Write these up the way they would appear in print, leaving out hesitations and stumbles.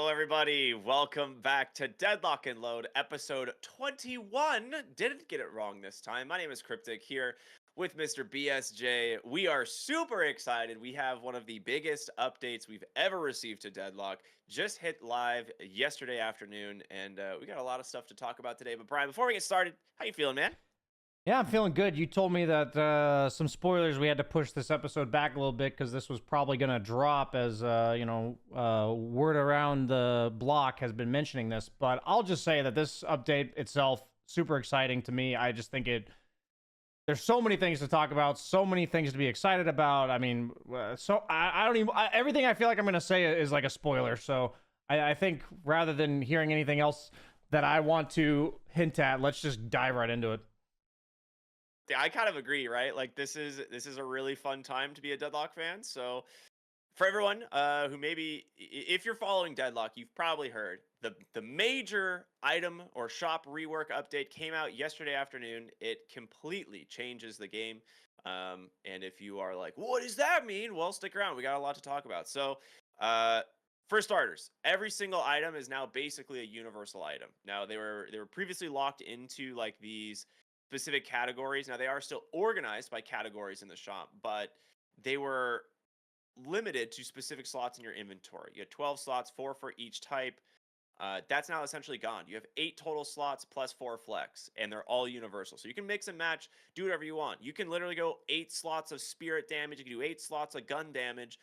Hello, everybody. Welcome back to Deadlock and Load, episode 21. Didn't get it wrong this time. My name is Cryptic here with Mr. BSJ. We are super excited. We have one of the biggest updates we've ever received to Deadlock. Just hit live yesterday afternoon, and we got a lot of stuff to talk about today. But Brian, before we get started, how you feeling, man? Yeah, I'm feeling good. You told me that some spoilers, we had to push this episode back a little bit because this was probably going to drop as, word around the block has been mentioning this. But I'll just say that this update itself, super exciting to me. I just think there's so many things to talk about, so many things to be excited about. I mean, I don't even, everything I feel like I'm going to say is like a spoiler. So I think rather than hearing anything else that I want to hint at, let's just dive right into it. Yeah, I kind of agree, right? Like this is a really fun time to be a Deadlock fan. So for everyone who maybe if you're following Deadlock, you've probably heard the major item or shop rework update came out yesterday afternoon. It completely changes the game. And if you are like, what does that mean? Well, stick around. We got a lot to talk about. So for starters, every single item is now basically a universal item. Now they were previously locked into like these specific categories. Now they are still organized by categories in the shop, but they were limited to specific slots in your inventory. You had 12 slots, 4 for each type. That's now essentially gone. You have 8 total slots plus 4 flex, and they're all universal. So you can mix and match, do whatever you want. You can literally go 8 slots of spirit damage. You can do 8 slots of gun damage.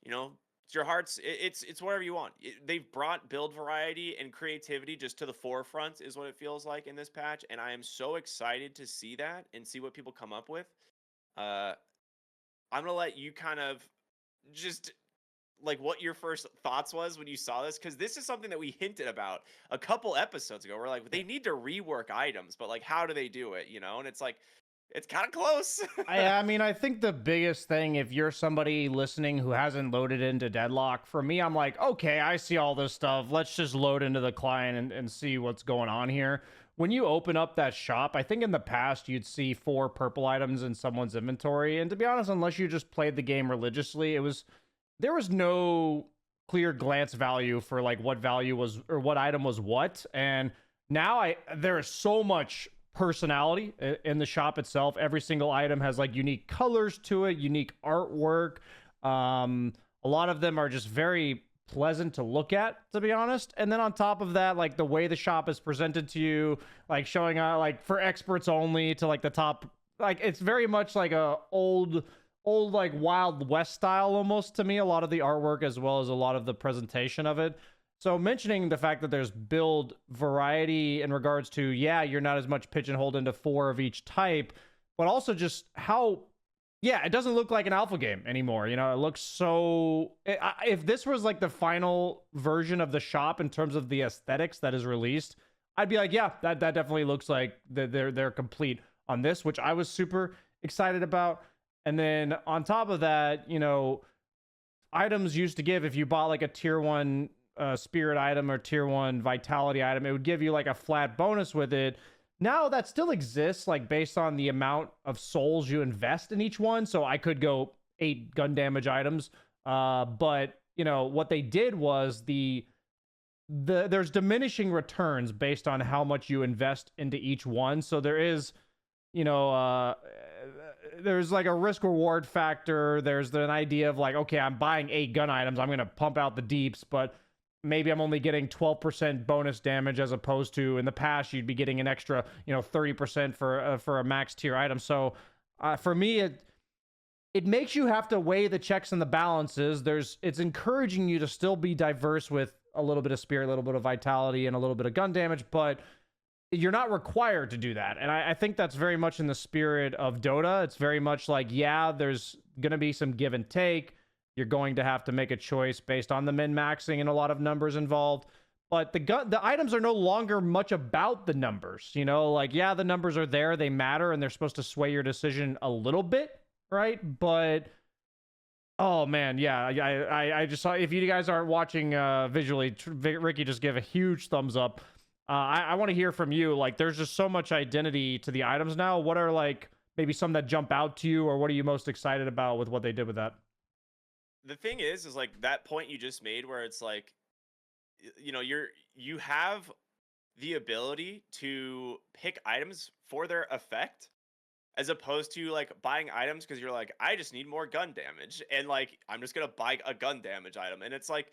You know, it's your hearts. It's whatever you want. They've brought build variety and creativity just to the forefront, is what it feels like in this patch, and I am so excited to see that and see what people come up with. Uh, I'm gonna let you kind of just like what your first thoughts was when you saw this, because this is something that we hinted about a couple episodes ago. We're like, they need to rework items, but like, how do they do it? You know, and it's like, it's kind of close. I mean, I think the biggest thing, if you're somebody listening who hasn't loaded into Deadlock, for me, I'm like, okay, I see all this stuff. Let's just load into the client and see what's going on here. When you open up that shop, I think in the past you'd see 4 purple items in someone's inventory. And to be honest, unless you just played the game religiously, there was no clear glance value for like what value was or what item was what. And now there is so much personality in the shop itself. Every single item has like unique colors to it, unique artwork. A lot of them are just very pleasant to look at, to be honest. And then on top of that, like the way the shop is presented to you, like showing out like for experts only to like the top, like it's very much like a old like Wild West style almost to me, a lot of the artwork as well as a lot of the presentation of it. So mentioning the fact that there's build variety in regards to, yeah, you're not as much pigeonholed into 4 of each type, but also just how, yeah, it doesn't look like an alpha game anymore. You know, it looks so, if this was like the final version of the shop in terms of the aesthetics that is released, I'd be like, yeah, that definitely looks like they're complete on this, which I was super excited about. And then on top of that, you know, items used to give, if you bought like a tier 1 spirit item or tier 1 vitality item, it would give you like a flat bonus with it. Now that still exists, like based on the amount of souls you invest in each one. So I could go 8 gun damage items, but you know what they did was there's diminishing returns based on how much you invest into each one. So there is, you know, there's like a risk reward factor. There's an idea of like, okay, I'm buying 8 gun items, I'm gonna pump out the deeps, but maybe I'm only getting 12% bonus damage as opposed to in the past you'd be getting an extra, you know, 30% for a max tier item. So for me, it makes you have to weigh the checks and the balances. It's encouraging you to still be diverse with a little bit of spirit, a little bit of vitality, and a little bit of gun damage, but you're not required to do that. And I think that's very much in the spirit of Dota. It's very much like, yeah, there's gonna be some give and take. You're going to have to make a choice based on the min-maxing and a lot of numbers involved. But the items are no longer much about the numbers. You know, like, yeah, the numbers are there, they matter, and they're supposed to sway your decision a little bit, right? But, oh, man, yeah, I just saw, if you guys aren't watching visually, Ricky just gave a huge thumbs up. I want to hear from you. Like, there's just so much identity to the items now. What are, like, maybe some that jump out to you, or what are you most excited about with what they did with that? The thing is like that point you just made where it's like you know, you have the ability to pick items for their effect as opposed to like buying items because you're like, I just need more gun damage, and like I'm just gonna buy a gun damage item, and it's like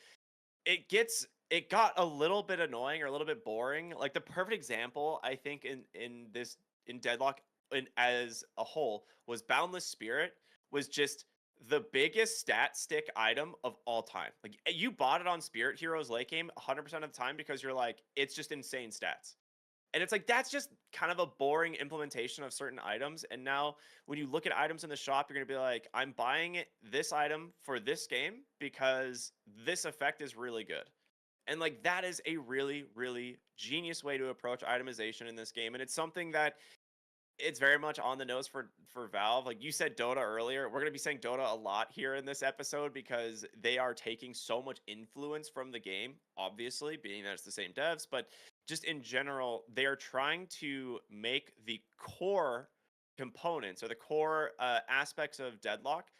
it got a little bit annoying or a little bit boring. Like the perfect example, I think, in Deadlock as a whole was Boundless Spirit was just the biggest stat stick item of all time. Like you bought it on Spirit Heroes late game 100% of the time because you're like, it's just insane stats. And it's like that's just kind of a boring implementation of certain items. And now when you look at items in the shop, you're gonna be like, I'm buying this item for this game because this effect is really good. And like that is a really, really genius way to approach itemization in this game. And it's something that it's very much on the nose for Valve. Like you said Dota earlier, we're going to be saying Dota a lot here in this episode because they are taking so much influence from the game, obviously, being that it's the same devs, but just in general, they are trying to make the core components or the core aspects of Deadlock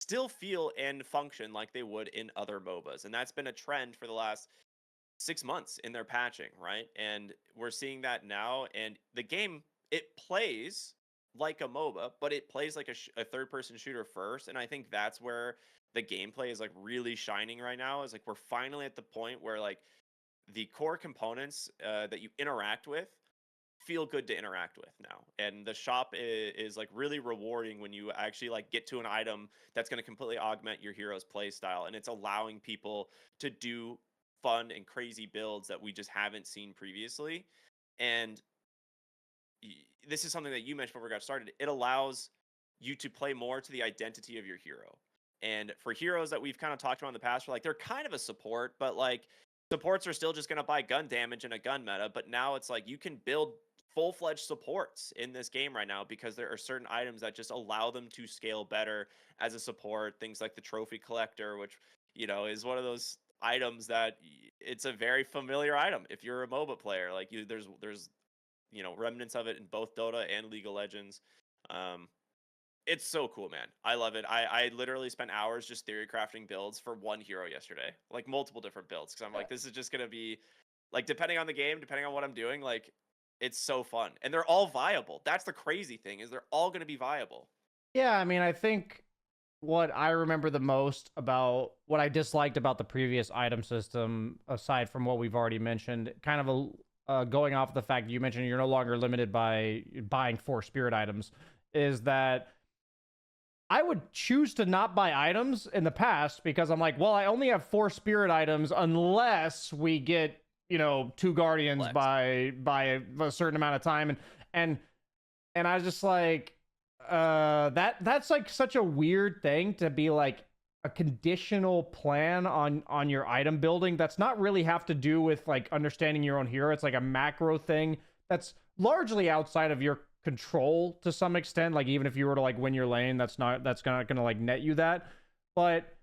still feel and function like they would in other MOBAs. And that's been a trend for the last 6 months in their patching, right? And we're seeing that now. And the game, it plays like a MOBA, but it plays like a third-person shooter first. And I think that's where the gameplay is like really shining right now. Is like we're finally at the point where like the core components that you interact with feel good to interact with now, and the shop is like really rewarding when you actually like get to an item that's going to completely augment your hero's play style, and it's allowing people to do fun and crazy builds that we just haven't seen previously. And this is something that you mentioned before we got started. It allows you to play more to the identity of your hero. And for heroes that we've kind of talked about in the past, we're like they're kind of a support, but like supports are still just going to buy gun damage in a gun meta. But now it's like you can build full-fledged supports in this game right now because there are certain items that just allow them to scale better as a support. Things like the trophy collector, which is one of those items that it's a very familiar item if you're a MOBA player. Like there's remnants of it in both Dota and League of Legends. It's so cool, man. I love it. I literally spent hours just theory crafting builds for one hero yesterday, like multiple different builds, because I'm like, this is just gonna be like, depending on the game, depending on what I'm doing, like it's so fun, and they're all viable. That's the crazy thing, is they're all gonna be viable. Yeah, I mean, I think what I remember the most about what I disliked about the previous item system, aside from what we've already mentioned, kind of going off the fact that you mentioned you're no longer limited by buying 4 spirit items, is that I would choose to not buy items in the past because I'm like, well, I only have 4 spirit items unless we get 2 guardians Flex. by a certain amount of time, and I was just like, that's like such a weird thing to be like a conditional plan on your item building that's not really have to do with like understanding your own hero. It's like a macro thing that's largely outside of your control to some extent. Like even if you were to like win your lane, that's not gonna like net you that. But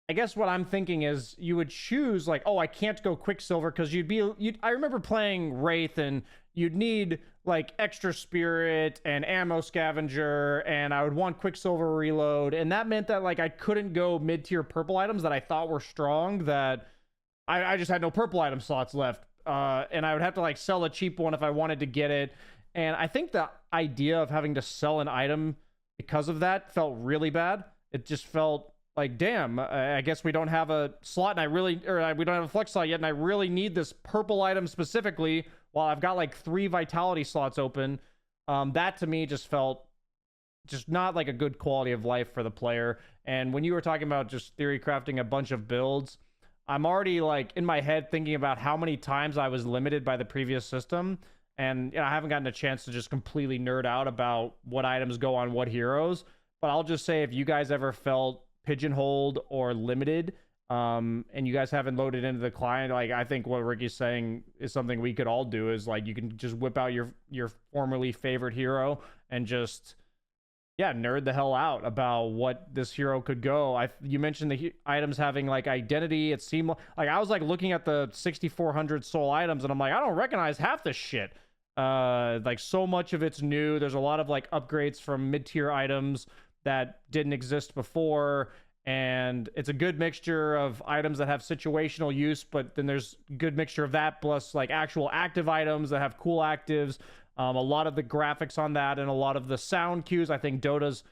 I guess what I'm thinking is you would choose like, oh, I can't go Quicksilver because I remember playing Wraith and you'd need like extra spirit and ammo scavenger, and I would want Quicksilver reload, and that meant that like I couldn't go mid-tier purple items that I thought were strong, that I just had no purple item slots left, and I would have to like sell a cheap one if I wanted to get it. And I think the idea of having to sell an item because of that felt really bad. It just felt like, damn, I guess we don't have a slot, and we don't have a flex slot yet, and I really need this purple item specifically while I've got like 3 vitality slots open. That to me just felt just not like a good quality of life for the player. And when you were talking about just theory crafting a bunch of builds, I'm already like in my head thinking about how many times I was limited by the previous system. And I haven't gotten a chance to just completely nerd out about what items go on what heroes. But I'll just say, if you guys ever felt pigeonholed or limited, and you guys haven't loaded into the client, like I think what Ricky's saying is something we could all do, is like you can just whip out your formerly favorite hero and just nerd the hell out about what this hero could go. You mentioned the items having like identity. It seemed like I was like looking at the 6,400 soul items and I'm like, I don't recognize half this shit. Like so much of it's new. There's a lot of like upgrades from mid-tier items that didn't exist before, and it's a good mixture of items that have situational use, but then there's a good mixture of that plus like actual active items that have cool actives. A lot of the graphics on that and a lot of the sound cues. I think Dota's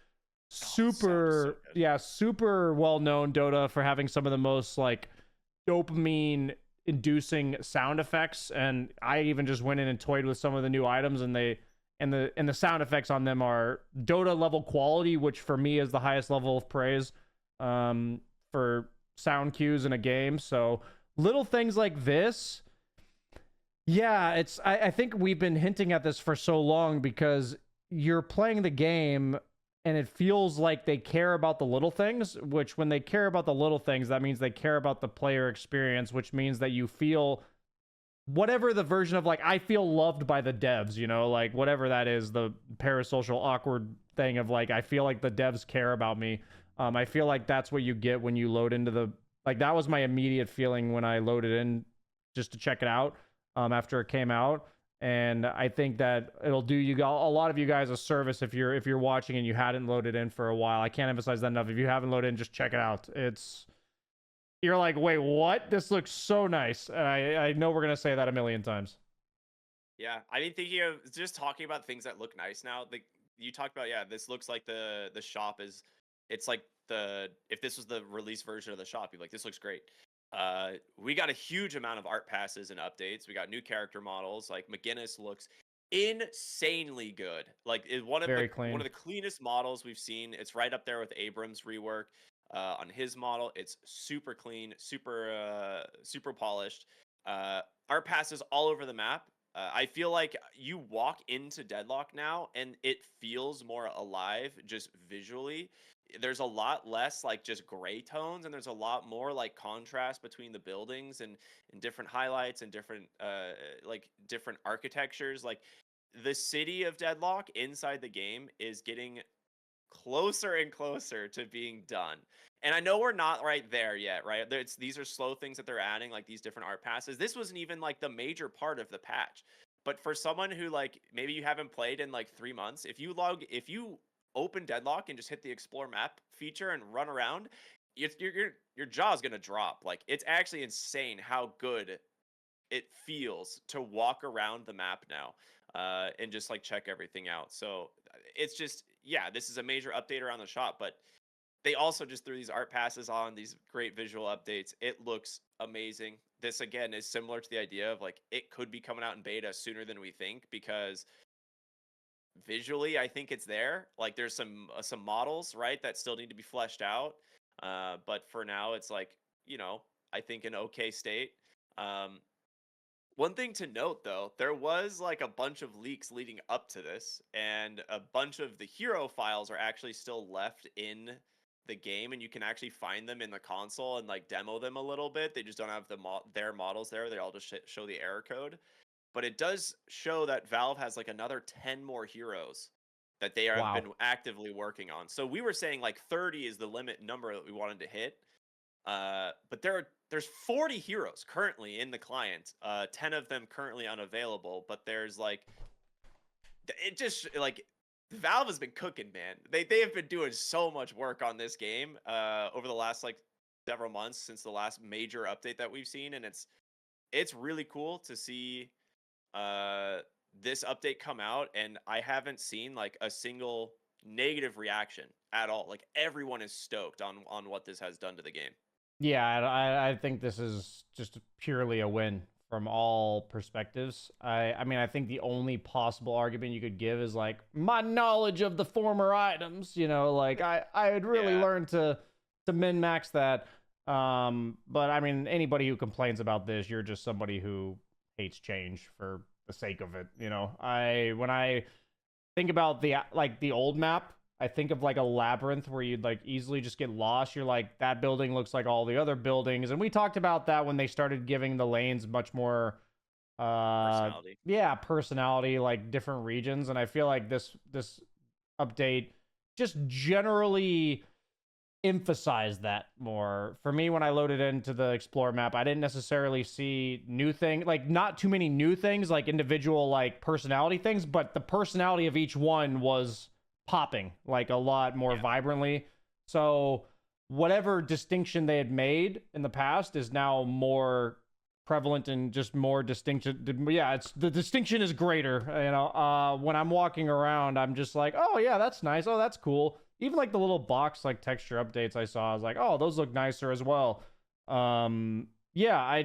super, super well known. Dota for having some of the most like dopamine inducing sound effects, and I even just went in and toyed with some of the new items, and the sound effects on them are Dota level quality, which for me is the highest level of praise for sound cues in a game. So little things like this, yeah, it's I think we've been hinting at this for so long because you're playing the game and it feels like they care about the little things, which when they care about the little things, that means they care about the player experience, which means that you feel whatever the version of like, I feel loved by the devs, you know, like whatever that is, the parasocial awkward thing of like, I feel like the devs care about me. I feel like that's what you get when you load into the, like that was my immediate feeling when I loaded in just to check it out after it came out. And I think that it'll do you a lot of you guys a service if you're watching and you hadn't loaded in for a while. I can't emphasize that enough. If you haven't loaded in, just check it out. You're like, wait, what? This looks so nice. And I know we're gonna say that a million times. Yeah, I mean, thinking of just talking about things that look nice now. Like you talked about, yeah, this looks like the shop is. It's like if this was the release version of the shop, you'd be like, this looks great. We got a huge amount of art passes and updates. We got new character models. Like McGinnis looks insanely good. Like one of the cleanest models we've seen. It's right up there with Abrams' rework on his model. It's super clean, super polished. Art passes all over the map. I feel like you walk into Deadlock now and it feels more alive just visually. There's a lot less like just gray tones, and there's a lot more like contrast between the buildings and different highlights and different different architectures. Like the city of Deadlock inside the game is getting closer and closer to being done. And I know we're not right there yet, right? These are slow things that they're adding, like these different art passes. This wasn't even like the major part of the patch. But for someone who like maybe you haven't played in like 3 months, if you open Deadlock and just hit the explore map feature and run around, your jaw's gonna drop. Like it's actually insane how good it feels to walk around the map now and just like check everything out. So it's just, yeah, this is a major update around the shop, but they also just threw these art passes on, these great visual updates. It looks amazing. This again is similar to the idea of like it could be coming out in beta sooner than we think, because visually I think it's there. Like there's some models, right, that still need to be fleshed out, but for now it's like, you know, I think an okay state. One thing to note though, there was like a bunch of leaks leading up to this, and a bunch of the hero files are actually still left in the game, and you can actually find them in the console and like demo them a little bit. They just don't have their models there. They all just show the error code. But it does show that Valve has like another 10 more heroes that they have been actively working on. So we were saying like 30 is the limit number that we wanted to hit. But there's 40 heroes currently in the client. 10 of them currently unavailable, but there's like, it just like Valve has been cooking, man. They have been doing so much work on this game over the last like several months since the last major update that we've seen, and it's really cool to see this update come out, and I haven't seen like a single negative reaction at all. Like everyone is stoked on what this has done to the game. Yeah, I think this is just purely a win from all perspectives. I mean, I think the only possible argument you could give is like my knowledge of the former items, you know, like I had really learned to min max that. But I mean, anybody who complains about this, you're just somebody who hates change for the sake of it, you know. When I think about the old map, I think of like a labyrinth where you'd like easily just get lost. You're like, that building looks like all the other buildings, and we talked about that when they started giving the lanes much more personality. Yeah, personality, like different regions. And I feel like this update just generally emphasize that more. For me, when I loaded into the explore map, I didn't necessarily see new things, like not too many new things, like individual like personality things, but the personality of each one was popping like a lot more vibrantly. So whatever distinction they had made in the past is now more prevalent and just more distinction. Yeah, it's the distinction is greater. When I'm walking around, I'm just like, oh yeah, that's nice. Oh, that's cool. Even like the little box like texture updates I saw, I was like, oh, those look nicer as well. Yeah,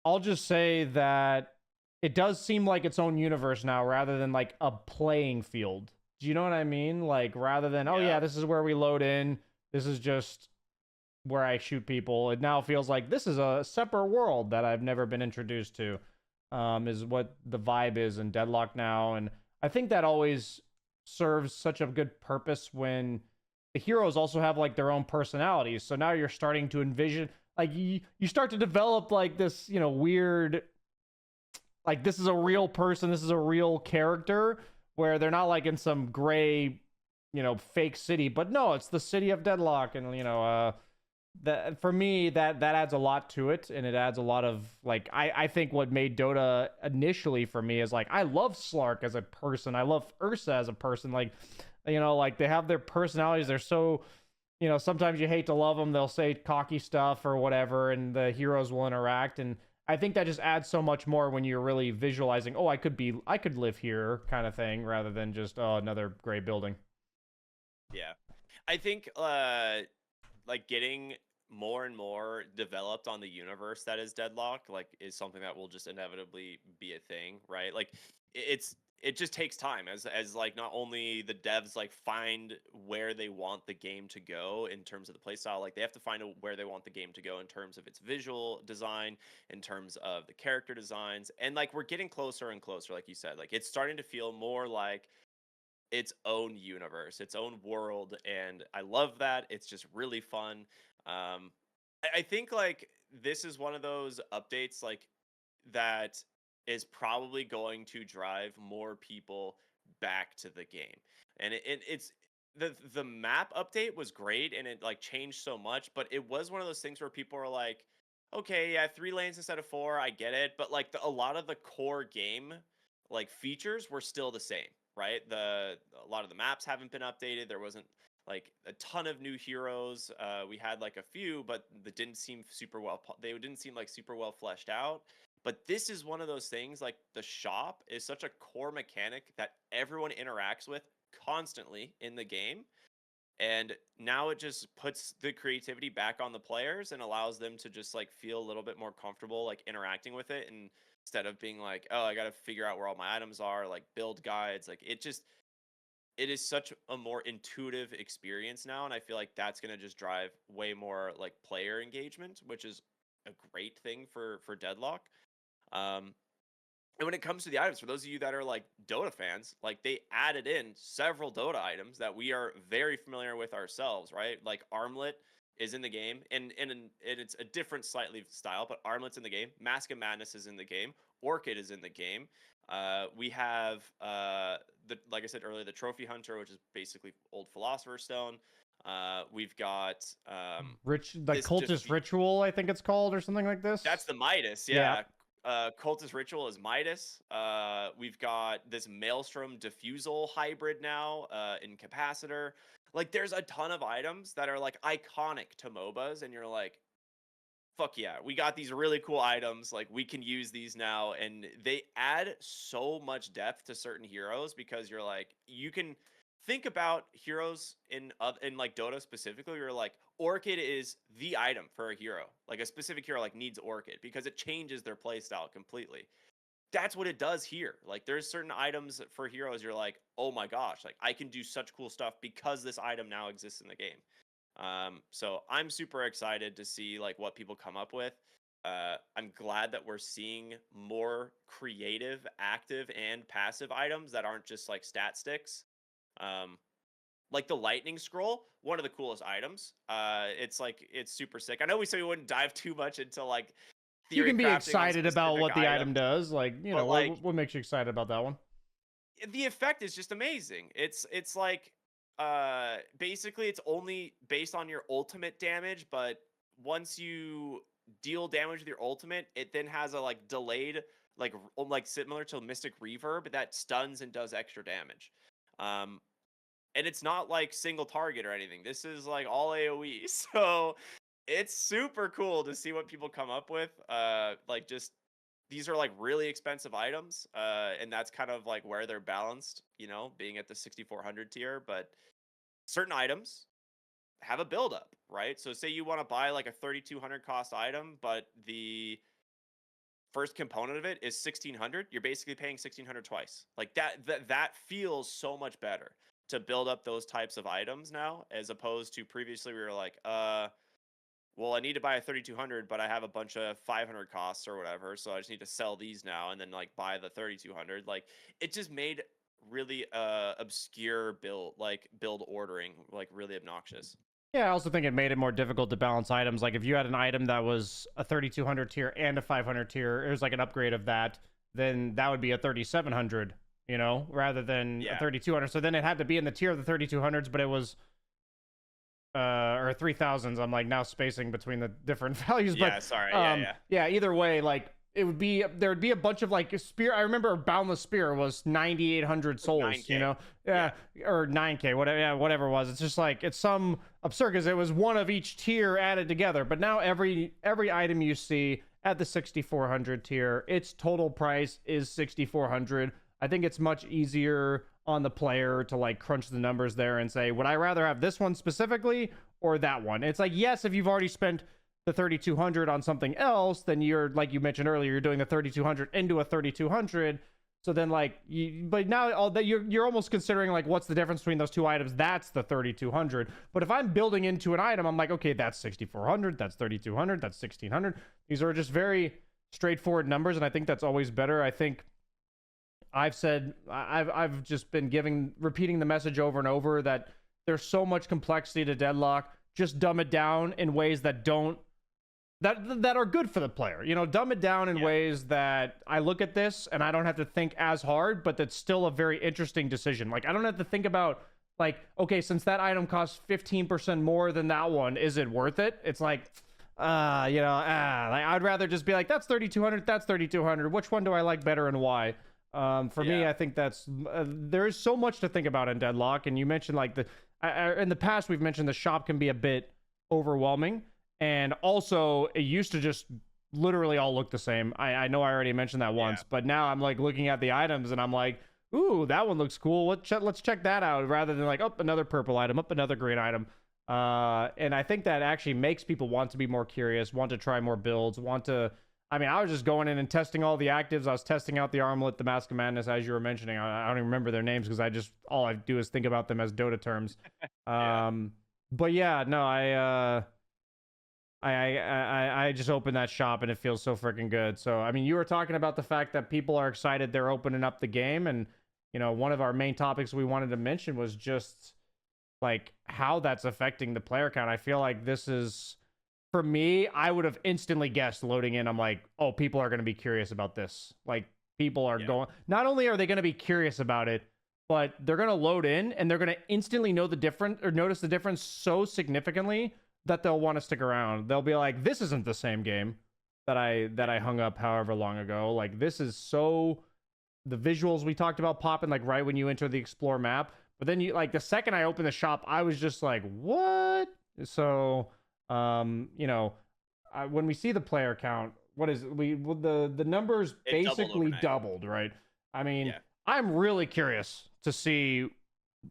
I'll just say that it does seem like its own universe now rather than like a playing field. Do you know what I mean? Like rather than, oh yeah, this is where we load in. This is just where I shoot people. It now feels like this is a separate world that I've never been introduced to. Is what the vibe is in Deadlock now. And I think that always serves such a good purpose when the heroes also have like their own personalities. So now you're starting to envision like you start to develop like this, weird, like this is a real person, this is a real character where they're not like in some gray, fake city, but no, it's the city of Deadlock. And that for me that adds a lot to it, and it adds a lot of like I think what made Dota initially for me is like I love Slark as a person, I love Ursa as a person, like like they have their personalities, they're so sometimes you hate to love them, they'll say cocky stuff or whatever, and the heroes will interact, and I think that just adds so much more when you're really visualizing, oh, I could live here kind of thing, rather than just, oh, another gray building. Yeah. I think like getting more and more developed on the universe that is Deadlock like is something that will just inevitably be a thing, right? Like it just takes time as like not only the devs like find where they want the game to go in terms of the playstyle, like they have to find where they want the game to go in terms of its visual design, in terms of the character designs, and like we're getting closer and closer, like you said, like it's starting to feel more like its own universe, its own world, and I love that. It's just really fun. I think like this is one of those updates like that is probably going to drive more people back to the game, and it's the map update was great and it like changed so much, but it was one of those things where people are like, okay, yeah, 3 lanes instead of 4, I get it, but like a lot of the core game like features were still the same, right? A lot of the maps haven't been updated. There wasn't like a ton of new heroes. We had like a few, but that didn't seem super well. They didn't seem like super well fleshed out. But this is one of those things. Like the shop is such a core mechanic that everyone interacts with constantly in the game, and now it just puts the creativity back on the players and allows them to just like feel a little bit more comfortable like interacting with it, and instead of being like, oh, I got to figure out where all my items are, like build guides, like it is such a more intuitive experience now, and I feel like that's going to just drive way more like player engagement, which is a great thing for Deadlock. um and when it comes to the items, for those of you that are like Dota fans, like they added in several Dota items that we are very familiar with ourselves, right? Like Armlet is in the game, and it's a different slightly style, but Armlet's in the game. Mask of Madness is in the game. Orchid is in the game. We have the like I said earlier, the Trophy Hunter, which is basically old Philosopher's Stone. We've got The this cultist ritual, I think it's called, or something like this. that's the Midas, Yeah. yeah. Cultist Ritual is Midas. We've got this Maelstrom Diffusal hybrid now, in Capacitor. Like, there's a ton of items that are like iconic to MOBAs, and you're like, fuck yeah, we got these really cool items. Like, we can use these now, and they add so much depth to certain heroes because you're like, you can think about heroes in like Dota specifically. You're like, Orchid is the item for a hero. Like a specific hero like needs Orchid because it changes their playstyle completely. That's what it does here. Like there's certain items for heroes you're like, oh my gosh, like I can do such cool stuff because this item now exists in the game. So I'm super excited to see like what people come up with. I'm glad that we're seeing more creative, active, and passive items that aren't just like stat sticks. Um, like the lightning scroll, one of the coolest items. It's super sick. I know we said we wouldn't dive too much into like You theory can be crafting on excited about specific what the item items, does. Like, but like what makes you excited about that one? the effect is just amazing. It's like basically it's only based on your ultimate damage, but once you deal damage with your ultimate, it then has a like delayed like similar to Mystic Reverb that stuns and does extra damage. Um and it's not like single target or anything. This is like all AoE. So it's super cool to see what people come up with. Like just these are like really expensive items, and that's kind of like where they're balanced, being at the 6400 tier. But certain items have a build up, right? So say you want to buy like a 3200 cost item, but the first component of it is 1600, you're basically paying 1600 twice. Like that feels so much better to build up those types of items now, as opposed to previously we were like, well, I need to buy a 3200, but I have a bunch of 500 costs or whatever, so I just need to sell these now and then like buy the 3200. Like it just made really obscure build ordering like really obnoxious. Yeah, I also think it made it more difficult to balance items. Like if you had an item that was a 3200 tier and a 500 tier, it was like an upgrade of that, then that would be a 3700, rather than a Yeah. 3200. So then it had to be in the tier of the 3200s, but it was or 3000s. I'm like now spacing between the different values, but Yeah, sorry. Yeah. yeah, either way, like it would be there would be a bunch of like spear. I remember Boundless Spear was 9800 Like souls, 9K. yeah, Yeah. or 9k, whatever, yeah, whatever it was. It's just like it's some absurd because it was one of each tier added together. But now every item you see at the 6400 tier, its total price is 6400. I think it's much easier on the player to like crunch the numbers there and say, would I rather have this one specifically or that one? It's like, yes, if you've already spent the 3200 on something else, then you're like you mentioned earlier, you're doing the 3200 into a 3200. So then like but now all that you're almost considering like what's the difference between those two items. That's the 3200. But if I'm building into an item, I'm like, okay, that's 6400, that's 3200, that's 1600. These are just very straightforward numbers, and I think that's always better. I think I've just been repeating the message over and over that there's so much complexity to Deadlock. Just dumb it down in ways that don't that are good for the player. Dumb it down in Yeah. ways that I look at this and I don't have to think as hard, but that's still a very interesting decision. Like I don't have to think about like, okay, since that item costs 15% more than that one, is it worth it? It's like like I'd rather just be like, that's 3200, that's 3200. Which one do I like better and why? For me, Yeah. I think that's there is so much to think about in Deadlock, and you mentioned like in the past we've mentioned the shop can be a bit overwhelming, and also it used to just literally all look the same. I know I already mentioned that once, Yeah. but now I'm like looking at the items and I'm like, ooh, that one looks cool. Let's check that out, rather than like, oh, another purple item, up another green item. And I think that actually makes people want to be more curious, want to try more builds, want to. I mean, I was just going in and testing all the actives. I was testing out the Armlet, the Mask of Madness, as you were mentioning. I don't even remember their names because all I do is think about them as Dota terms. Yeah. But yeah, no, I just opened that shop and it feels so freaking good. So I mean, you were talking about the fact that people are excited they're opening up the game, and one of our main topics we wanted to mention was just like how that's affecting the player count. I feel like this is, for me, I would have instantly guessed loading in. I'm like, oh, people are going to be curious about this. Like people are Yeah. going, not only are they going to be curious about it, but they're going to load in and they're going to instantly know the difference or notice the difference so significantly that they'll want to stick around. They'll be like, this isn't the same game that I hung up however long ago. Like this is so, the visuals we talked about popping like right when you enter the explore map. But then you like the second I opened the shop, I was just like, what? So when we see the player count, what is it? The numbers It doubled basically overnight. doubled, right? I mean, Yeah. I'm really curious to see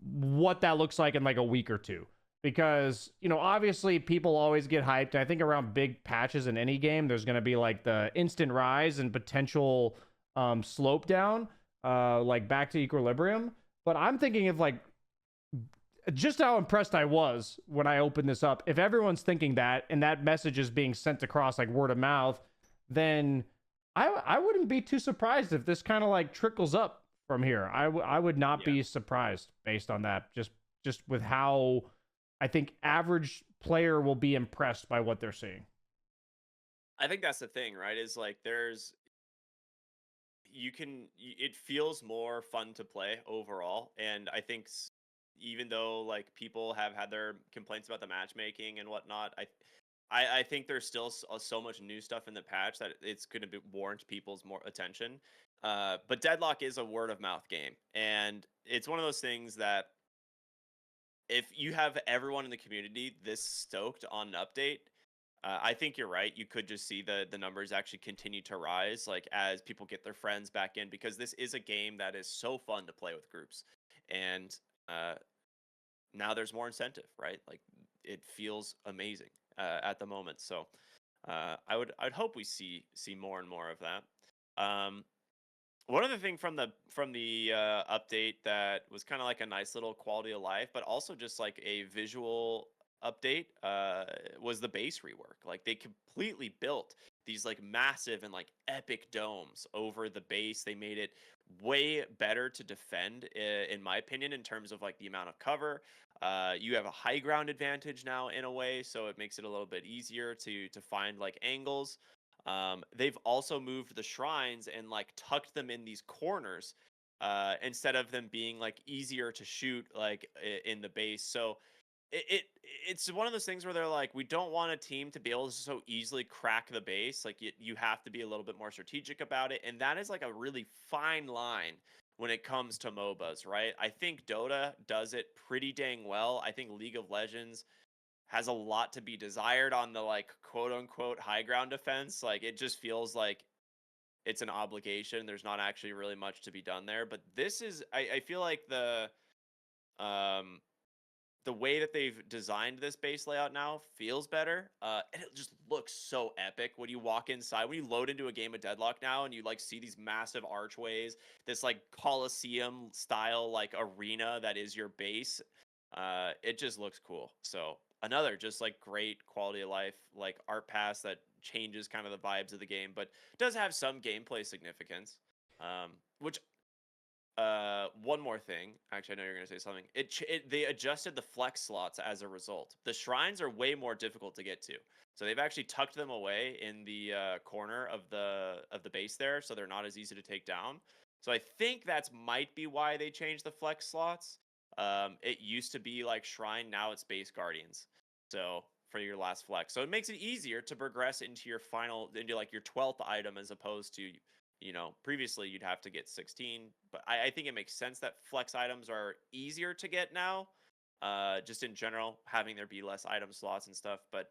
what that looks like in like a week or two, because obviously people always get hyped. I think around big patches in any game, there's going to be like the instant rise and potential slope down, like back to equilibrium. But I'm thinking of like just how impressed I was when I opened this up. If everyone's thinking that and that message is being sent across like word of mouth, then I wouldn't be too surprised if this kind of like trickles up from here. I would not Yeah. be surprised based on that. Just with how I think average player will be impressed by what they're seeing. I think that's the thing, right? Is like it feels more fun to play overall, and I think even though like people have had their complaints about the matchmaking and whatnot, I think there's still so much new stuff in the patch that it's going to warrant people's more attention. But Deadlock is a word of mouth game, and it's one of those things that if you have everyone in the community this stoked on an update, I think you're right. You could just see the numbers actually continue to rise, like as people get their friends back in, because this is a game that is so fun to play with groups, and uh, now there's more incentive, right? Like it feels amazing at the moment. So I'd hope we see more and more of that. One other thing from the update that was kind of like a nice little quality of life, but also just like a visual update, was the base rework. Like they completely built these like massive and like epic domes over the base. They made it way better to defend, in my opinion, in terms of like the amount of cover. You have a high ground advantage now in a way, so it makes it a little bit easier to find like angles. They've also moved the shrines and like tucked them in these corners, instead of them being like easier to shoot like in the base. So it's one of those things where they're like, we don't want a team to be able to so easily crack the base. Like you have to be a little bit more strategic about it, and that is like a really fine line when it comes to MOBAs, right? I think Dota does it pretty dang well. I think League of Legends has a lot to be desired on the like quote unquote high ground defense. Like it just feels like it's an obligation. There's not actually really much to be done there. But this is I feel like um the way that they've designed this base layout now feels better. And it just looks so epic when you walk inside. When you load into a game of Deadlock now and you like see these massive archways, this like Coliseum style like arena that is your base. It just looks cool. So another just like great quality of life, like art pass that changes kind of the vibes of the game, but does have some gameplay significance. Which one more thing. Actually, I know you're going to say something. They adjusted the flex slots as a result. The shrines are way more difficult to get to, so they've actually tucked them away in the corner of the base there, so they're not as easy to take down. So I think that's might be why they changed the flex slots. It used to be like shrine, now it's base guardians. So for your last flex, so it makes it easier to progress into your into like your 12th item, as opposed to, previously you'd have to get 16. But I think it makes sense that flex items are easier to get now, just in general, having there be less item slots and stuff. But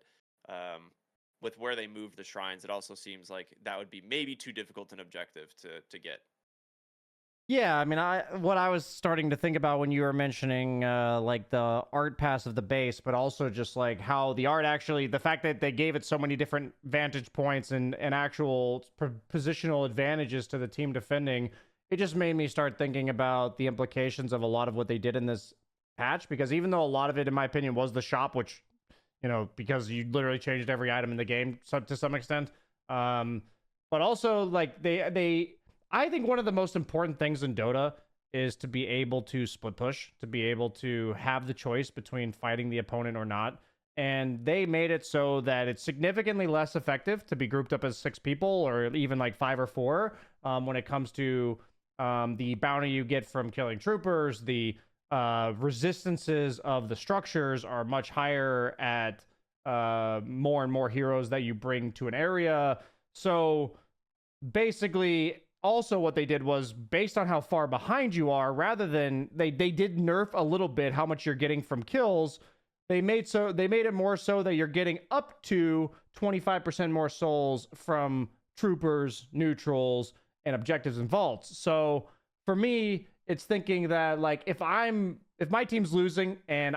with where they moved the shrines, it also seems like that would be maybe too difficult an objective to get. Yeah, I mean, what I was starting to think about when you were mentioning like the art pass of the base, but also just like how the art actually, the fact that they gave it so many different vantage points and actual positional advantages to the team defending, it just made me start thinking about the implications of a lot of what they did in this patch. Because even though a lot of it, in my opinion, was the shop, which, because you literally changed every item in the game to some extent, but also like they I think one of the most important things in Dota is to be able to split push, to be able to have the choice between fighting the opponent or not. And they made it so that it's significantly less effective to be grouped up as 6 people, or even like 5 or 4, when it comes to the bounty you get from killing troopers. The resistances of the structures are much higher at more and more heroes that you bring to an area. So basically, also what they did was, based on how far behind you are, rather than they did nerf a little bit how much you're getting from kills. They made it more so that you're getting up to 25% more souls from troopers, neutrals, and objectives and vaults. So for me, it's thinking that like if my team's losing and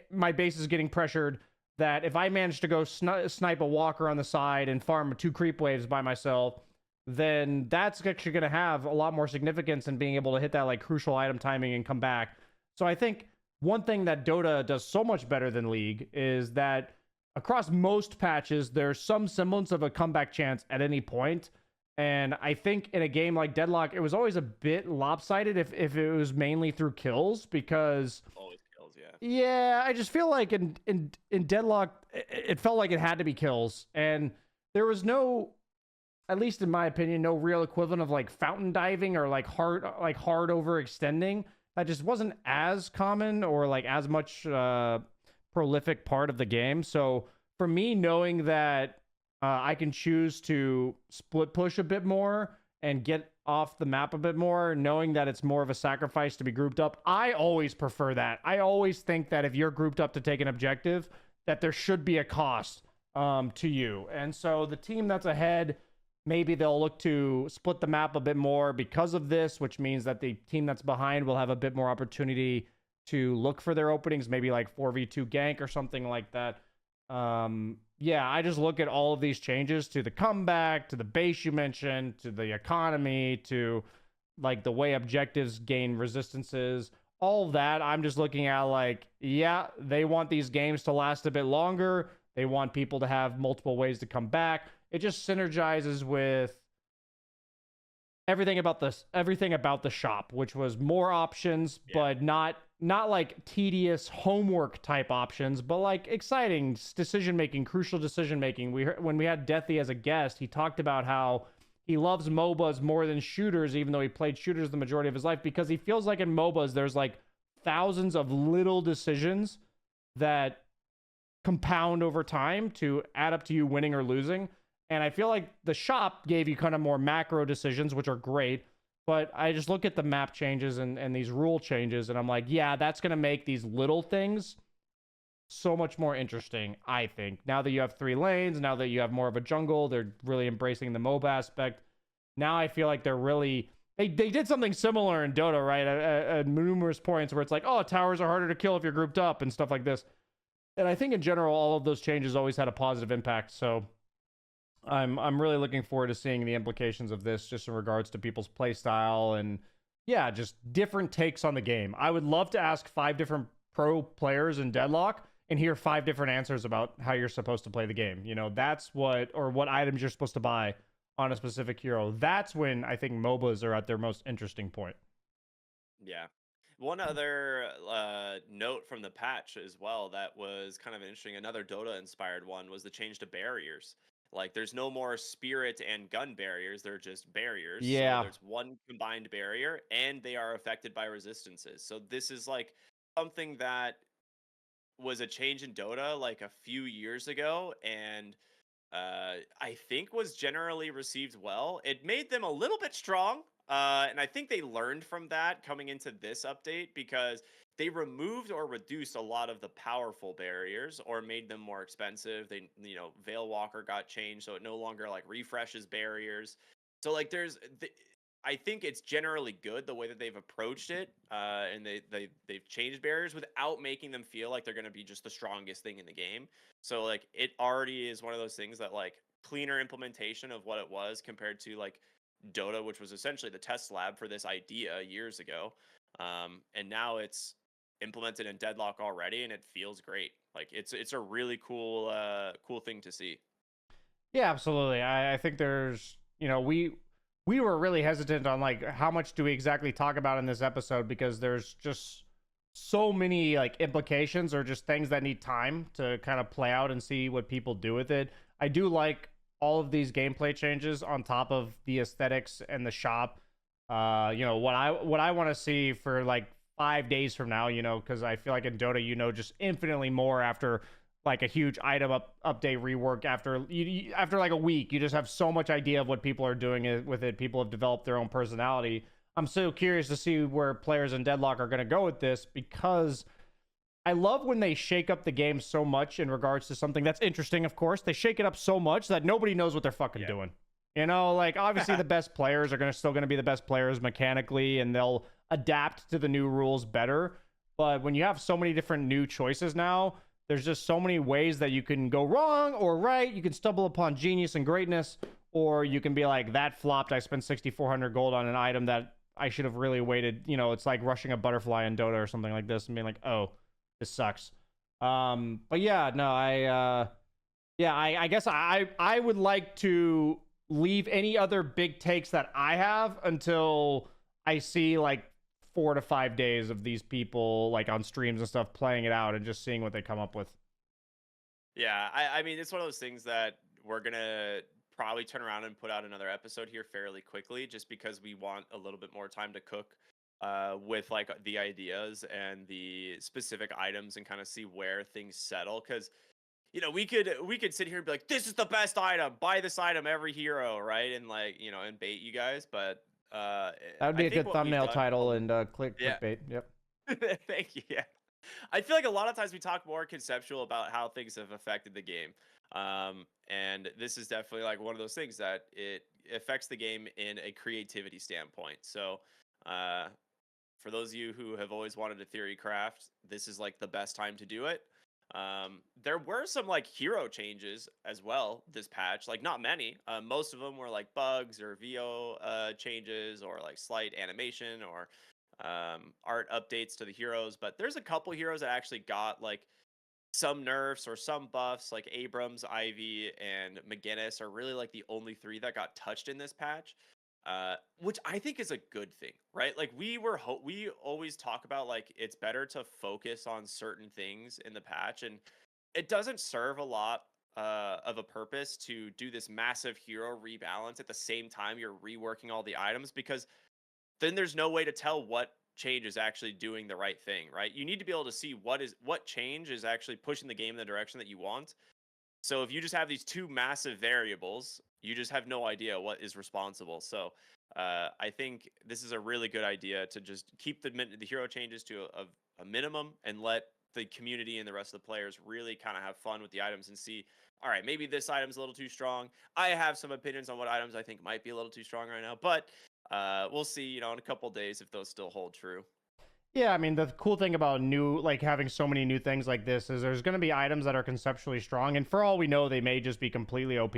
my base is getting pressured, that if I manage to go snipe a walker on the side and farm 2 creep waves by myself, then that's actually going to have a lot more significance in being able to hit that like crucial item timing and come back. So I think one thing that Dota does so much better than League is that across most patches, there's some semblance of a comeback chance at any point. And I think in a game like Deadlock, it was always a bit lopsided if it was mainly through kills, because Always kills, yeah. yeah, I just feel like in Deadlock, it felt like it had to be kills, and there was no, at least in my opinion, no real equivalent of like fountain diving or like hard overextending. That just wasn't as common or like as much prolific part of the game. So for me, knowing that I can choose to split push a bit more and get off the map a bit more, knowing that it's more of a sacrifice to be grouped up. I always prefer that. I always think that if you're grouped up to take an objective, that there should be a cost to you. And so the team that's ahead, maybe they'll look to split the map a bit more because of this, which means that the team that's behind will have a bit more opportunity to look for their openings, maybe like 4v2 gank or something like that. Yeah, I just look at all of these changes to the comeback, to the base you mentioned, to the economy, to like the way objectives gain resistances, all of that. I'm just looking at like, yeah, they want these games to last a bit longer. They want people to have multiple ways to come back. It just synergizes with everything about the shop, which was more options, but not like tedious homework type options, but like exciting decision making, crucial decision making. When we had Deathy as a guest, he talked about how he loves MOBAs more than shooters, even though he played shooters the majority of his life, because he feels like in MOBAs there's like thousands of little decisions that compound over time to add up to you winning or losing. And I feel like the shop gave you kind of more macro decisions, which are great. But I just look at the map changes and these rule changes, and I'm like, yeah, that's going to make these little things so much more interesting, I think. Now that you have 3 lanes, now that you have more of a jungle, they're really embracing the MOBA aspect. Now I feel like they're really... They did something similar in Dota, right? At numerous points where it's like, oh, towers are harder to kill if you're grouped up and stuff like this. And I think in general, all of those changes always had a positive impact. So I'm really looking forward to seeing the implications of this just in regards to people's play style and yeah, just different takes on the game. I would love to ask 5 different pro players in Deadlock and hear 5 different answers about how you're supposed to play the game. You know, that's what items you're supposed to buy on a specific hero. That's when I think MOBAs are at their most interesting point. Yeah. One other note from the patch as well that was kind of interesting, another Dota inspired one, was the change to barriers. Like, there's no more spirit and gun barriers, they're just barriers. So Yeah. there's one combined barrier, and they are affected by resistances. So this is like something that was a change in Dota like a few years ago, and I think was generally received well. It made them a little bit strong, and I think they learned from that coming into this update because they removed or reduced a lot of the powerful barriers or made them more expensive. They, Veil Walker got changed, so it no longer like refreshes barriers. So like, I think it's generally good the way that they've approached it, and they've changed barriers without making them feel like they're going to be just the strongest thing in the game. So like, it already is one of those things that like cleaner implementation of what it was compared to like Dota, which was essentially the test lab for this idea years ago. And now it's implemented in Deadlock already, and it feels great. Like, it's a really cool thing to see. Yeah, absolutely. I think there's, we were really hesitant on like how much do we exactly talk about in this episode because there's just so many like implications or just things that need time to kind of play out and see what people do with it. I do like all of these gameplay changes on top of the aesthetics and the shop. What I want to see for like 5 days from now, because I feel like in Dota, just infinitely more after like a huge item update rework after like a week. You just have so much idea of what people are doing with it. People have developed their own personality. I'm so curious to see where players in Deadlock are going to go with this, because I love when they shake up the game so much in regards to something that's interesting. Of course, they shake it up so much that nobody knows what they're fucking doing. Like, obviously the best players are still going to be the best players mechanically, and they'll adapt to the new rules better. But when you have so many different new choices now, there's just so many ways that you can go wrong or right. You can stumble upon genius and greatness, or you can be like, that flopped. I spent 6,400 gold on an item that I should have really waited. It's like rushing a butterfly in Dota or something like this and being like, oh, this sucks. But yeah, no, I guess I would like to leave any other big takes that I have until I see like 4 to 5 days of these people like on streams and stuff playing it out and just seeing what they come up with. Yeah, I mean, it's one of those things that we're gonna probably turn around and put out another episode here fairly quickly, just because we want a little bit more time to cook with like the ideas and the specific items and kind of see where things settle. Because we could sit here and be like, this is the best item, buy this item every hero, right? And like, and bait you guys, but That would I be a think good what we've thumbnail done title and yeah. clickbait. Yep. Thank you. Yeah. I feel like a lot of times we talk more conceptual about how things have affected the game. And this is definitely like one of those things that it affects the game in a creativity standpoint. So, uh, for those of you who have always wanted to theory craft, this is like the best time to do it. There were some like hero changes as well this patch, like not many. Most of them were like bugs or VO changes or like slight animation or art updates to the heroes. But there's a couple heroes that actually got like some nerfs or some buffs, like Abrams, Ivy, and McGinnis are really like the only three that got touched in this patch, which I think is a good thing, right? Like we always talk about like it's better to focus on certain things in the patch, and it doesn't serve a lot of a purpose to do this massive hero rebalance at the same time you're reworking all the items because then there's no way to tell what change is actually doing the right thing, right? You need to be able to see what change is actually pushing the game in the direction that you want. So if you just have these two massive variables, you just have no idea what is responsible. So I think this is a really good idea to just keep the hero changes to a minimum and let the community and the rest of the players really kind of have fun with the items and see, all right, maybe this item's a little too strong. I have some opinions on what items I think might be a little too strong right now, but we'll see, you know, in a couple days if those still hold true. Yeah, I mean, the cool thing about like having so many new things like this is there's going to be items that are conceptually strong, and for all we know, they may just be completely OP.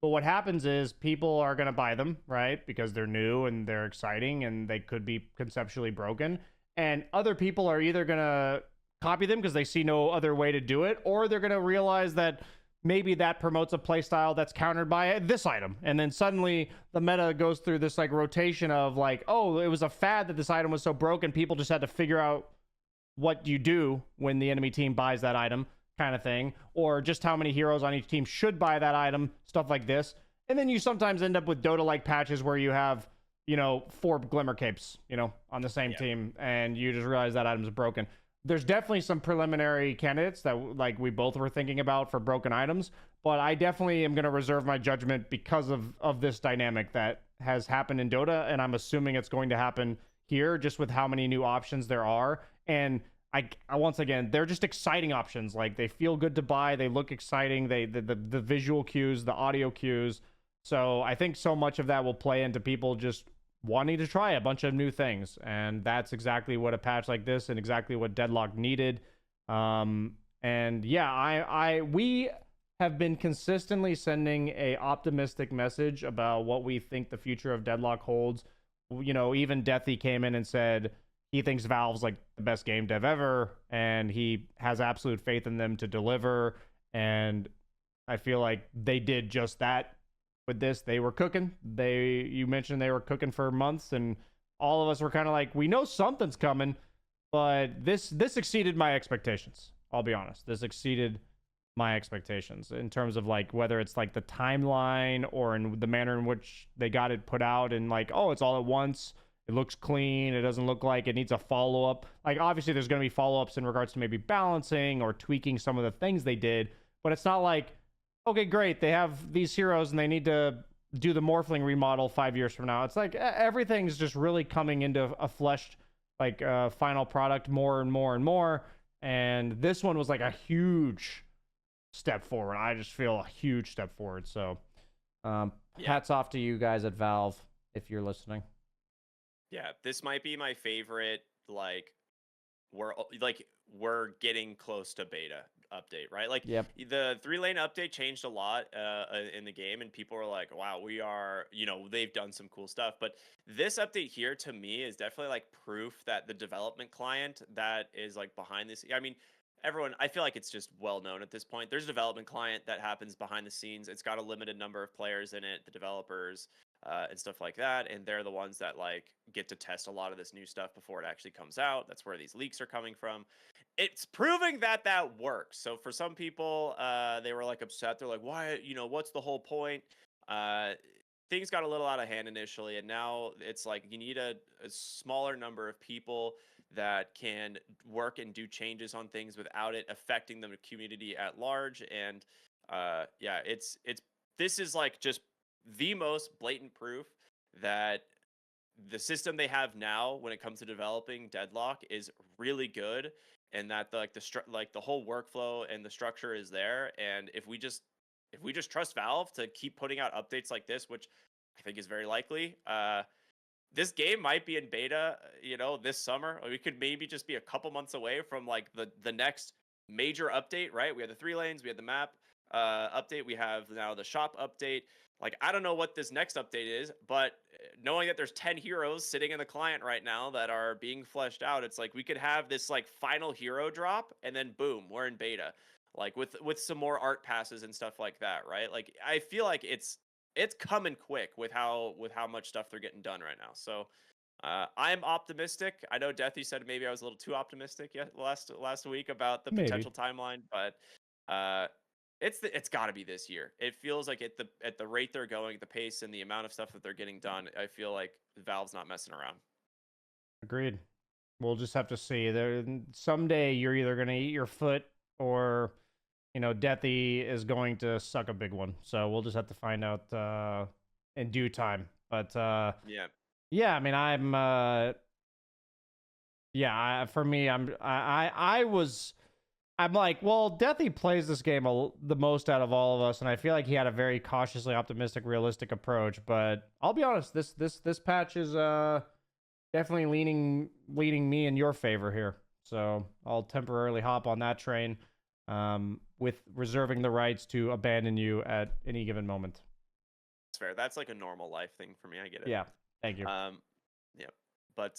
But what happens is people are going to buy them, right? Because they're new and they're exciting and they could be conceptually broken. And other people are either going to copy them because they see no other way to do it, or they're going to realize that maybe that promotes a playstyle that's countered by this item. And then suddenly the meta goes through this like rotation of like, oh, it was a fad that this item was so broken. People just had to figure out what you do when the enemy team buys that item, kind of thing, or just how many heroes on each team should buy that item, stuff like this. And then you sometimes end up with Dota like patches where you have, you know, 4 Glimmer Capes, you know, on the same team, and you just realize that item's broken. There's definitely some preliminary candidates that like we both were thinking about for broken items, but I definitely am going to reserve my judgment because of this dynamic that has happened in Dota, and I'm assuming it's going to happen here just with how many new options there are. And I once again, they're just exciting options. Like they feel good to buy, they look exciting, the visual cues, the audio cues. So I think so much of that will play into people just wanting to try a bunch of new things, and that's exactly what a patch like this and exactly what Deadlock needed. And yeah, we have been consistently sending a optimistic message about what we think the future of Deadlock holds. You know, even Deathy came in and said he thinks Valve's like the best game dev ever, and he has absolute faith in them to deliver. And I feel like they did just that with this. They were cooking. You mentioned they were cooking for months, and all of us were kind of like, we know something's coming, but this exceeded my expectations. I'll be honest. This exceeded my expectations in terms of like whether it's like the timeline or in the manner in which they got it put out, and like, oh, it's all at once. It looks clean. It doesn't look like it needs a follow-up. Like, obviously, there's going to be follow-ups in regards to maybe balancing or tweaking some of the things they did, but it's not like, okay, great, they have these heroes and they need to do the Morphling remodel 5 years from now. It's like everything's just really coming into a fleshed, like, final product more and more and more. And this one was like a huge step forward. I just feel a huge step forward. So, hats off to you guys at Valve if you're listening. Yeah, this might be my favorite. Like, we're getting close to beta update, right? Like, Yep. the 3-lane update changed a lot in the game, and people were like, "Wow, we are," you know, they've done some cool stuff. But this update here, to me, is definitely like proof that the development client that is like behind this. I mean, everyone, I feel like it's just well known at this point. There's a development client that happens behind the scenes. It's got a limited number of players in it, the developers, and stuff like that. And they're the ones that like get to test a lot of this new stuff before it actually comes out. That's where these leaks are coming from. It's proving that that works. So for some people, they were like upset. They're like, why, you know, what's the whole point? Uh, Things got a little out of hand initially, and now it's like you need a smaller number of people that can work and do changes on things without it affecting the community at large. And yeah, it's this is like just the most blatant proof that the system they have now when it comes to developing Deadlock is really good, and that like the whole workflow and the structure is there. And if we just trust Valve to keep putting out updates like this, which I think is very likely, this game might be in beta, this summer. Or we could maybe just be a couple months away from like the next major update, right? We had the 3 lanes, we had the map update, we have now the shop update. Like, I don't know what this next update is, but knowing that there's 10 heroes sitting in the client right now that are being fleshed out, it's like we could have this like final hero drop, and then boom, we're in beta, like with some more art passes and stuff like that, right? Like, I feel like it's coming quick with how much stuff they're getting done right now. So I'm optimistic. I know Death, you said maybe I was a little too optimistic last week about the Maybe. potential timeline, but it's got to be this year. It feels like at the rate they're going, the pace and the amount of stuff that they're getting done, I feel like Valve's not messing around. Agreed. We'll just have to see. There someday you're either gonna eat your foot or Deathy is going to suck a big one. So we'll just have to find out in due time. But Yeah. yeah, I mean, for me, I'm like, well, Deathy plays this game the most out of all of us, and I feel like he had a very cautiously optimistic, realistic approach. But I'll be honest, this patch is definitely leaning me in your favor here. So I'll temporarily hop on that train, with reserving the rights to abandon you at any given moment. It's fair. That's like a normal life thing for me. I get it. Yeah, thank you. Yeah. But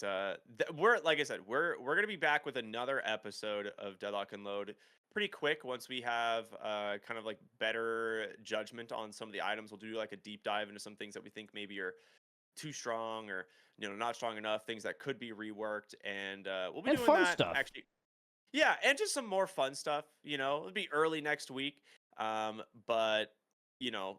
we're like I said, we're gonna be back with another episode of Deadlock and Load pretty quick once we have kind of like better judgment on some of the items. We'll do like a deep dive into some things that we think maybe are too strong or not strong enough, things that could be reworked, and we'll be And doing fun that stuff. actually. Yeah, and just some more fun stuff. It'll be early next week. But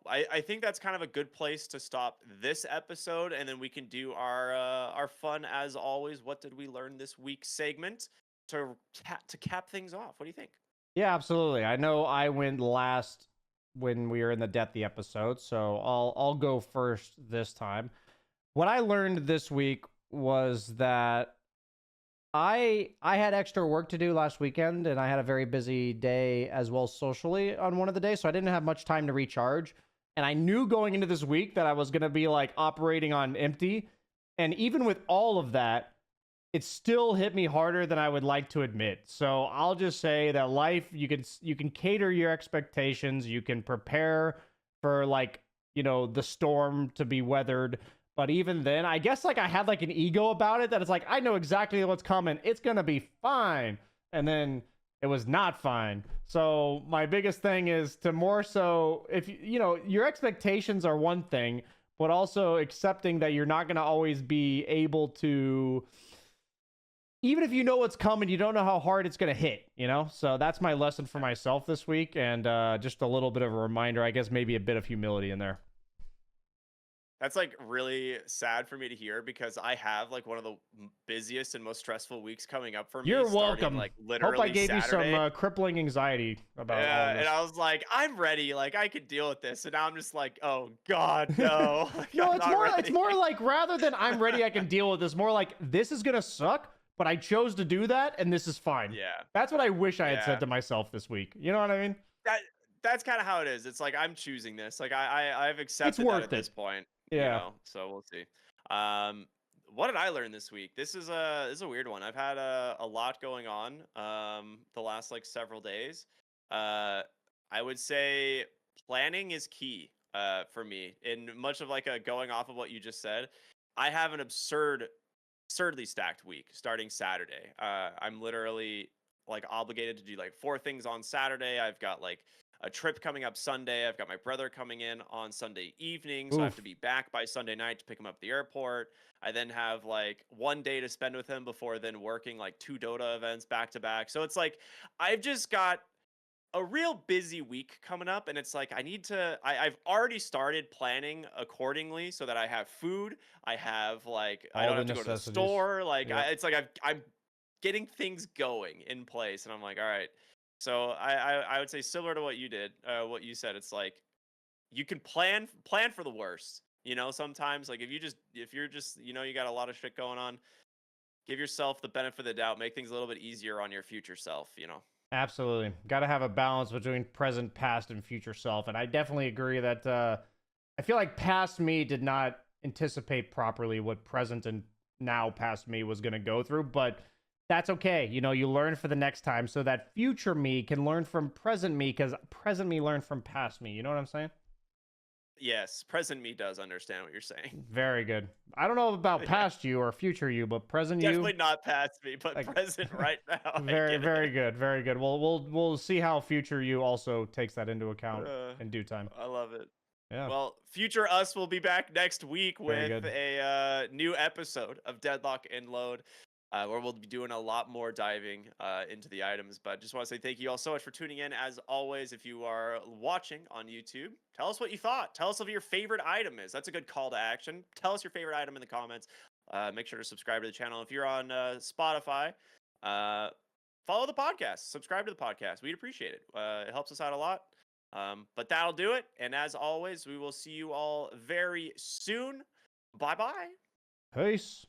I think that's kind of a good place to stop this episode, and then we can do our fun as always. What did we learn this week segment to cap things off? What do you think? Yeah, absolutely. I know I went last when we were in the Deathy episode, so I'll go first this time. What I learned this week was that I had extra work to do last weekend, and I had a very busy day as well socially on one of the days, so I didn't have much time to recharge. And I knew going into this week that I was going to be like operating on empty. And even with all of that, it still hit me harder than I would like to admit. So I'll just say that life, you can cater your expectations, you can prepare for like, the storm to be weathered. But even then, I guess like I had like an ego about it that it's like, I know exactly what's coming. It's going to be fine. And then it was not fine. So my biggest thing is to more so, if your expectations are one thing, but also accepting that you're not going to always be able to, even if you know what's coming, you don't know how hard it's going to hit, So that's my lesson for myself this week. And just a little bit of a reminder, I guess maybe a bit of humility in there. That's like really sad for me to hear, because I have like one of the busiest and most stressful weeks coming up for me. You're starting, welcome. like Hope I literally gave Saturday. you some crippling anxiety about all Yeah, of this. and I was like, I'm ready. Like, I could deal with this. And now I'm just like, oh God, no. Like, No, I'm it's not more ready. it's more like, rather than I'm ready, I can deal with this, more like this is gonna suck, but I chose to do that, and this is fine. Yeah. That's what I wish I had Yeah. said to myself this week. You know what I mean? That's kind of how it is. It's like I'm choosing this. Like I've accepted that worth at this it. point. Yeah. So we'll see. What did I learn this week? This is a weird one. I've had a lot going on the last like several days. I would say planning is key for me. In much of like a going off of what you just said, I have an absurdly stacked week starting Saturday. I'm literally like obligated to do like 4 things on Saturday. I've got like a trip coming up Sunday. I've got my brother coming in on Sunday evening, so I have to Oof. be back by Sunday night to pick him up at the airport. I then have like one day to spend with him before then working like 2 Dota events back to back. So it's like I've just got a real busy week coming up, and it's like I've already started planning accordingly so that I have food. I have like I All don't the have to go to the necessities. store. Like Yep. it's like I'm getting things going in place, and I'm like, all right. So I would say similar to what you did, what you said. It's like you can plan for the worst, You know, sometimes like if you're just, you know, you got a lot of shit going on, give yourself the benefit of the doubt, make things a little bit easier on your future self, you know. Absolutely. Got to have a balance between present, past, and future self. And I definitely agree that I feel like past me did not anticipate properly what present and now past me was going to go through, but that's okay. You know, you learn for the next time so that future me can learn from present me because present me learned from past me. You know what I'm saying? Yes, present me does understand what you're saying. Very good. I don't know about Yeah, past you or future you, but present you, definitely not past me, but like, present right now. I very, get it. very good. Very good. Well, we'll see how future you also takes that into account Uh, in due time. I love it. Yeah. Well, future us will be back next week Very with good. a new episode of Deadlock and Load, where we'll be doing a lot more diving into the items. But just want to say thank you all so much for tuning in. As always, if you are watching on YouTube, tell us what you thought. Tell us what your favorite item is. That's a good call to action. Tell us your favorite item in the comments. Make sure to subscribe to the channel. If you're on Spotify, uh, follow the podcast. Subscribe to the podcast. We'd appreciate it. It helps us out a lot. But that'll do it. And as always, we will see you all very soon. Bye bye. Peace.